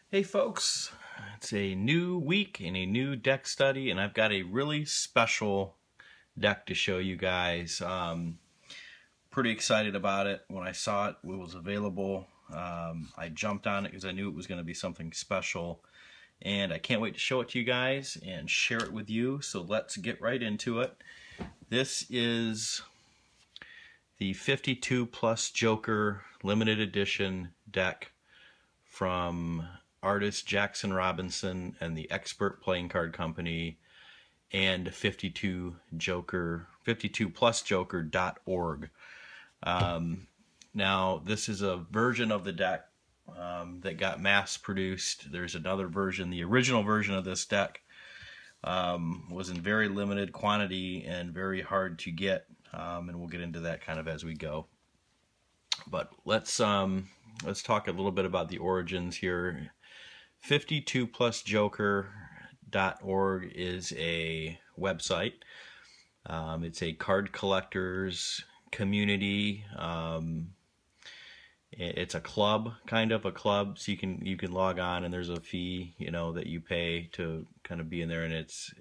Hey folks, it's a new week and a new deck study, and I've got a really special deck to show you guys. Pretty excited about it. When I saw it was available, I jumped on it because I knew it was going to be something special, and I can't wait to show it to you guys and share it with you. So let's get right into it. This is the 52 plus Joker limited edition deck from artist Jackson Robinson and the Expert Playing Card Company and 52plusjoker.org. Now this is a version of the deck that got mass produced. There's another version. The original version of this deck was in very limited quantity and very hard to get, and we'll get into that kind of as we go. But let's talk a little bit about the origins here. 52plusjoker.org is a website. It's a card collectors community. It's a club, kind of a club, so you can log on, and there's a fee, that you pay to kind of be in there, and it's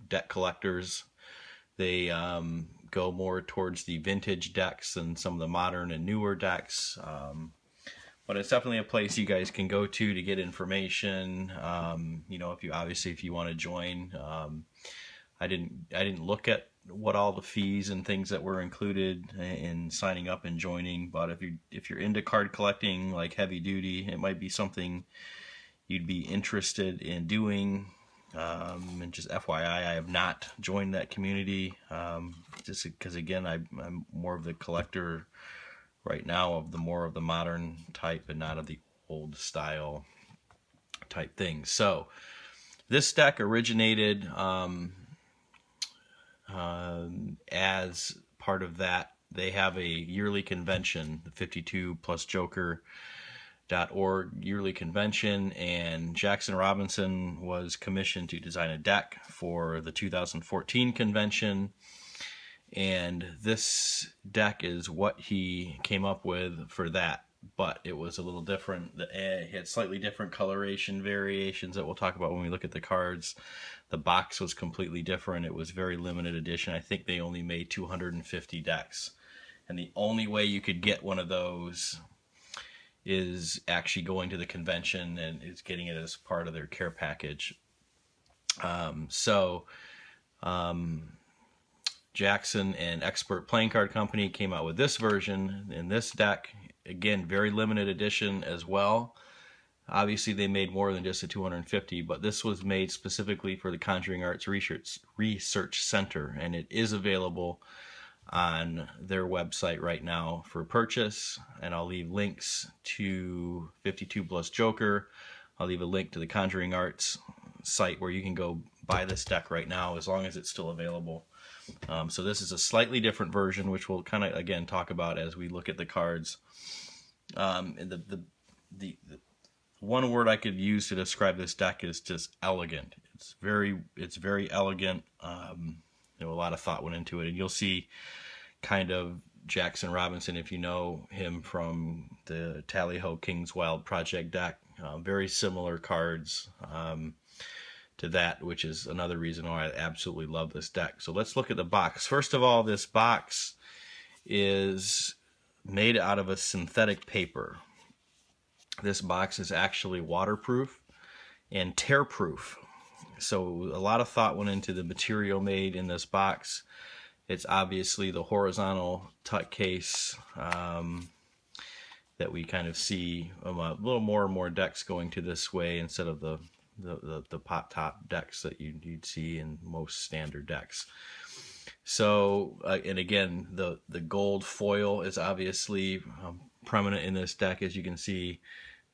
deck collectors. They go more towards the vintage decks than some of the modern and newer decks. But it's definitely a place you guys can go to get information. If you want to join. I didn't look at what all the fees and things that were included in signing up and joining. But if you're into card collecting, like heavy duty, it might be something you'd be interested in doing. And just FYI, I have not joined that community, just because, again, I'm more of the collector right now of the more of the modern type and not of the old style type things. So this deck originated as part of that. They have a yearly convention, the 52plusjoker.org yearly convention, and Jackson Robinson was commissioned to design a deck for the 2014 convention. And this deck is what he came up with for that, but it was a little different. It had slightly different coloration variations that we'll talk about when we look at the cards. The box was completely different. It was very limited edition. I think they only made 250 decks. And the only way you could get one of those is actually going to the convention and is getting it as part of their care package. Jackson and Expert Playing Card Company came out with this version in this deck. Again, very limited edition as well. Obviously, they made more than just the 250, but this was made specifically for the Conjuring Arts Research Center, and it is available on their website right now for purchase. And I'll leave links to 52 Plus Joker. I'll leave a link to the Conjuring Arts site where you can go buy this deck right now, as long as it's still available. So this is a slightly different version, which we'll kind of, again, talk about as we look at the cards. And the one word I could use to describe this deck is just elegant. It's very elegant. A lot of thought went into it, and you'll see kind of Jackson Robinson, if you know him from the Tally-Ho King's Wild Project deck. Very similar cards to that, which is another reason why I absolutely love this deck. So let's look at the box. First of all, this box is made out of a synthetic paper. This box is actually waterproof and tear-proof. So a lot of thought went into the material made in this box. It's obviously the horizontal tuck case that we kind of see a little more and more decks going to this way instead of the pop top decks that you'd see in most standard decks. So and again, the gold foil is obviously prominent in this deck. As you can see,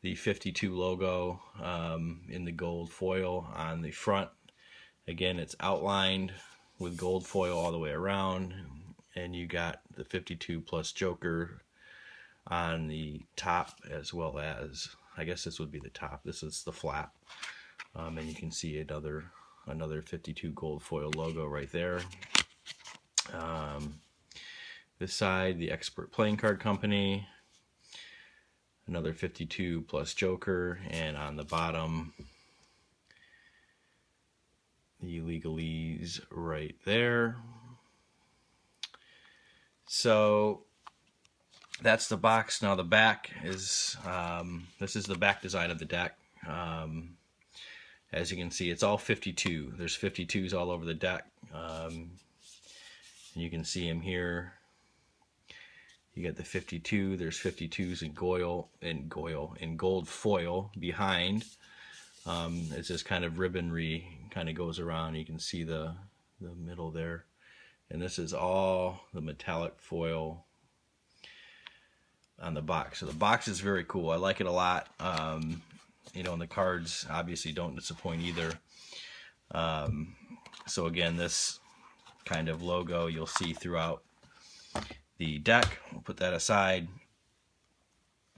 the 52 logo in the gold foil on the front. Again, it's outlined with gold foil all the way around, and you got the 52 plus Joker on the top, as well as, I guess this would be the top. This is the flap. And you can see another 52 gold foil logo right there. This side, the Expert Playing Card Company. another 52 plus Joker, and on the bottom, the legalese right there. So that's the box. Now the back is, this is the back design of the deck. As you can see, it's all 52. There's 52s all over the deck. And you can see them here. You got the 52. There's 52s in gold foil behind. It's this kind of ribbonry kind of goes around. You can see the middle there. And this is all the metallic foil on the box. So the box is very cool. I like it a lot. You know, and the cards obviously don't disappoint either. So again, this kind of logo you'll see throughout the deck. We'll put that aside.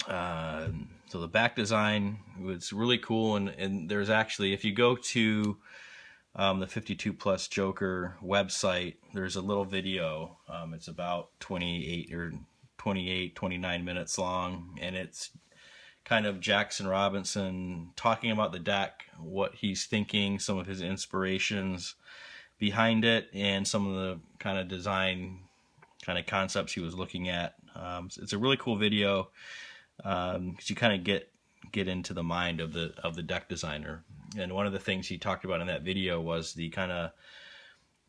So the back design was really cool, and there's actually, if you go to the 52 Plus Joker website, there's a little video. It's about 29 minutes long, and it's kind of Jackson Robinson talking about the deck, what he's thinking, some of his inspirations behind it, and some of the kind of design kind of concepts he was looking at. It's a really cool video because you kind of get into the mind of the deck designer. And one of the things he talked about in that video was the kind of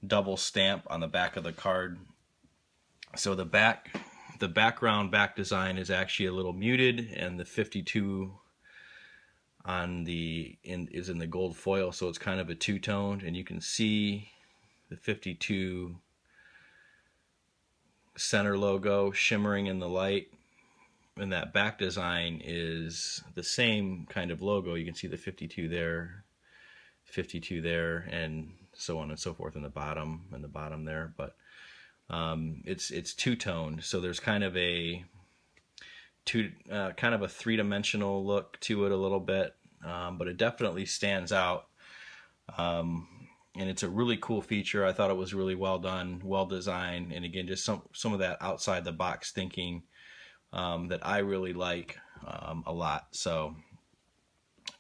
double stamp on the back of the card. So the background back design is actually a little muted, and the 52 is in the gold foil, so it's kind of a two-toned, and you can see the 52 center logo shimmering in the light, and that back design is the same kind of logo. You can see the 52 there, 52 there, and so on and so forth in the bottom and the bottom there. But it's two-toned, so there's kind of a three-dimensional look to it a little bit, but it definitely stands out. And it's a really cool feature. I thought it was really well done, well designed, and again, just some of that outside the box thinking that I really like a lot. So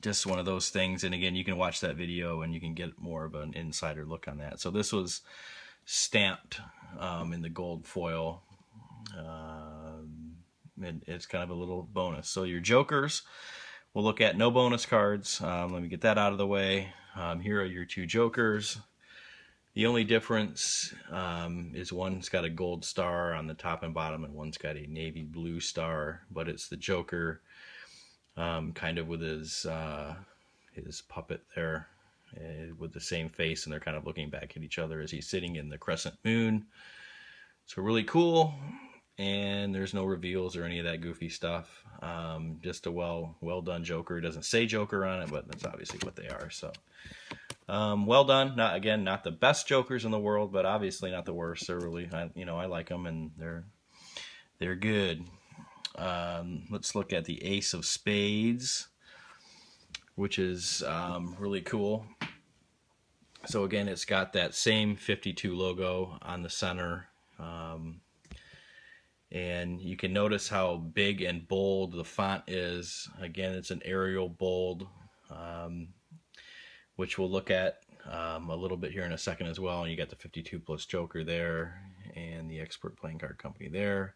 just one of those things. And again, you can watch that video and you can get more of an insider look on that. So this was stamped in the gold foil. And it's kind of a little bonus. So your jokers, we'll look at no bonus cards. Let me get that out of the way. Here are your two jokers. The only difference is one's got a gold star on the top and bottom, and one's got a navy blue star, but it's the Joker kind of with his puppet there with the same face, and they're kind of looking back at each other as he's sitting in the crescent moon. So really cool, and there's no reveals or any of that goofy stuff. Just a well done Joker. It doesn't say Joker on it, but that's obviously what they are. So well done. Not the best Jokers in the world, but obviously not the worst. They're really, I like them, and they're good. Let's look at the Ace of Spades, which is really cool. So again, it's got that same 52 logo on the center. And you can notice how big and bold the font is. Again, it's an Arial bold, which we'll look at a little bit here in a second as well. And you got the 52 Plus Joker there, and the Expert Playing Card Company there,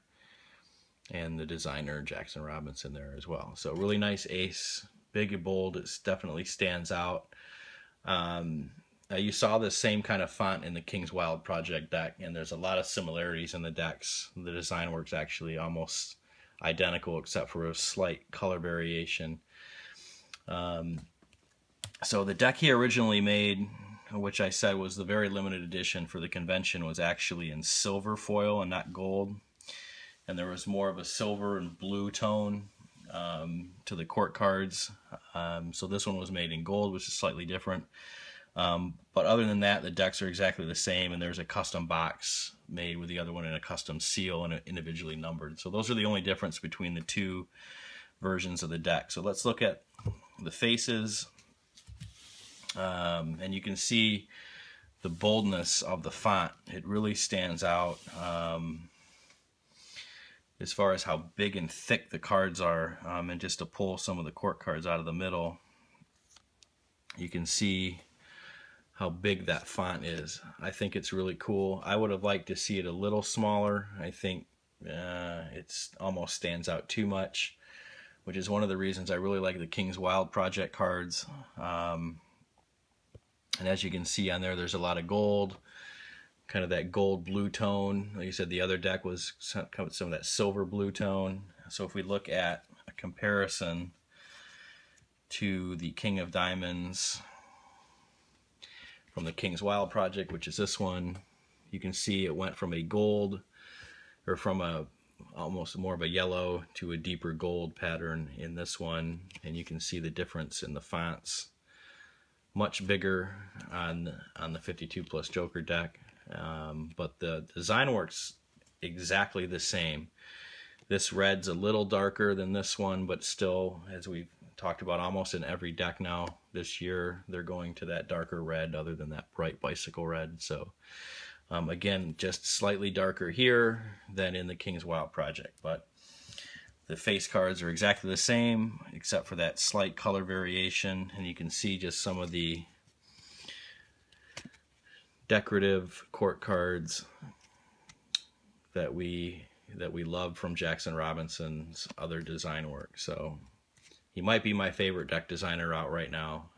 and the designer Jackson Robinson there as well. So really nice ace, big and bold. It definitely stands out. You saw the same kind of font in the King's Wild Project deck, and there's a lot of similarities in the decks. The design works actually almost identical except for a slight color variation. So the deck he originally made, which I said was the very limited edition for the convention, was actually in silver foil and not gold. And there was more of a silver and blue tone to the court cards. So this one was made in gold, which is slightly different. But other than that, the decks are exactly the same, and there's a custom box made with the other one and a custom seal and individually numbered. So those are the only difference between the two versions of the deck. So let's look at the faces, and you can see the boldness of the font. It really stands out. as far as how big and thick the cards are, and just to pull some of the court cards out of the middle, you can see how big that font is. I think it's really cool. I would have liked to see it a little smaller. I think it's almost stands out too much, which is one of the reasons I really like the King's Wild project cards. And as you can see on there, there's a lot of gold, kind of that gold blue tone. Like you said, the other deck was some of that silver blue tone. So if we look at a comparison to the King of Diamonds from the King's Wild project, which is this one, you can see it went from a gold, or from a almost more of a yellow to a deeper gold pattern in this one, and you can see the difference in the fonts. Much bigger on the 52 plus Joker deck, but the design works exactly the same. This red's a little darker than this one, but still, as we've talked about almost in every deck now this year, they're going to that darker red other than that bright bicycle red. So again, just slightly darker here than in the King's Wild project, but the face cards are exactly the same except for that slight color variation, and you can see just some of the decorative court cards that we love from Jackson Robinson's other design work. So he might be my favorite deck designer out right now.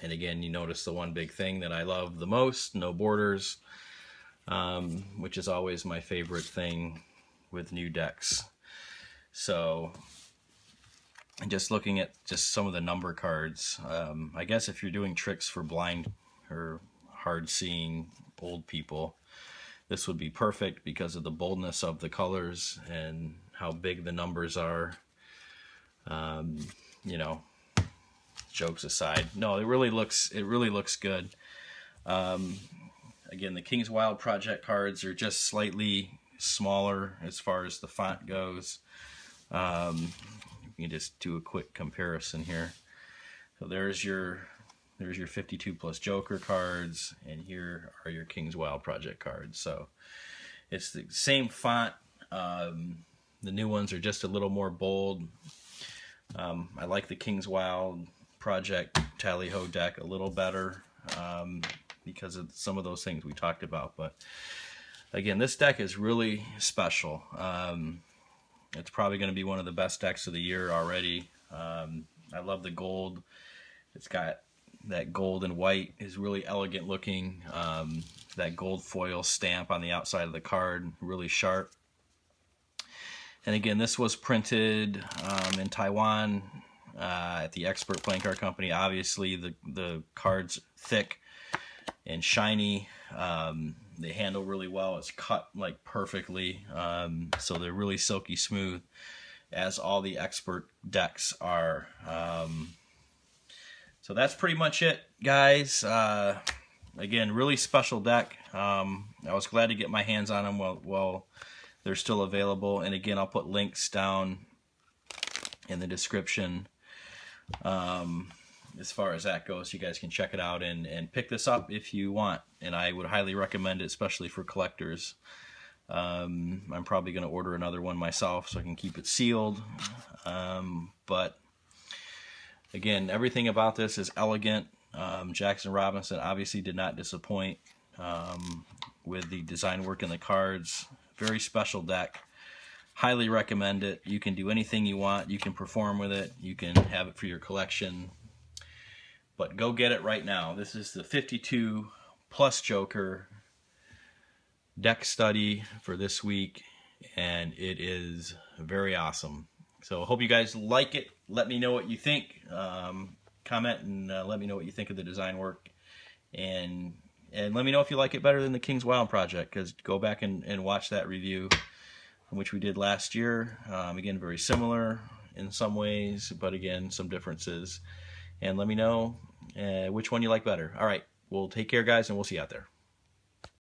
And again, you notice the one big thing that I love the most, no borders, which is always my favorite thing with new decks. So, and just looking at just some of the number cards, I guess if you're doing tricks for blind or hard-seeing old people, this would be perfect because of the boldness of the colors and how big the numbers are. You know, jokes aside, no, it really looks good. Again, the King's Wild project cards are just slightly smaller as far as the font goes. You can just do a quick comparison here. So there's your 52 plus Joker cards, and here are your King's Wild project cards. So it's the same font. The new ones are just a little more bold. I like the King's Wild project Tally-Ho deck a little better because of some of those things we talked about. But again, this deck is really special. It's probably going to be one of the best decks of the year already. I love the gold. It's got that gold and white is really elegant looking. That gold foil stamp on the outside of the card, really sharp. And again, this was printed in Taiwan at the Expert Playing Card Company. Obviously, the card's thick and shiny. They handle really well. It's cut like perfectly, so they're really silky smooth, as all the Expert decks are. So that's pretty much it, guys. Again, really special deck. I was glad to get my hands on them while they're still available. And again, I'll put links down in the description as far as that goes. You guys can check it out and pick this up if you want. And I would highly recommend it, especially for collectors. I'm probably going to order another one myself so I can keep it sealed. But again, everything about this is elegant. Jackson Robinson obviously did not disappoint with the design work in the cards. Very special deck. Highly recommend it. You can do anything you want. You can perform with it. You can have it for your collection. But go get it right now. This is the 52 plus Joker deck study for this week, and it is very awesome. So I hope you guys like it. Let me know what you think. Comment and let me know what you think of the design work. And let me know if you like it better than the King's Wild project, because go back and watch that review, which we did last year. Again, very similar in some ways, but again, some differences. And let me know which one you like better. All right, well, take care, guys, and we'll see you out there.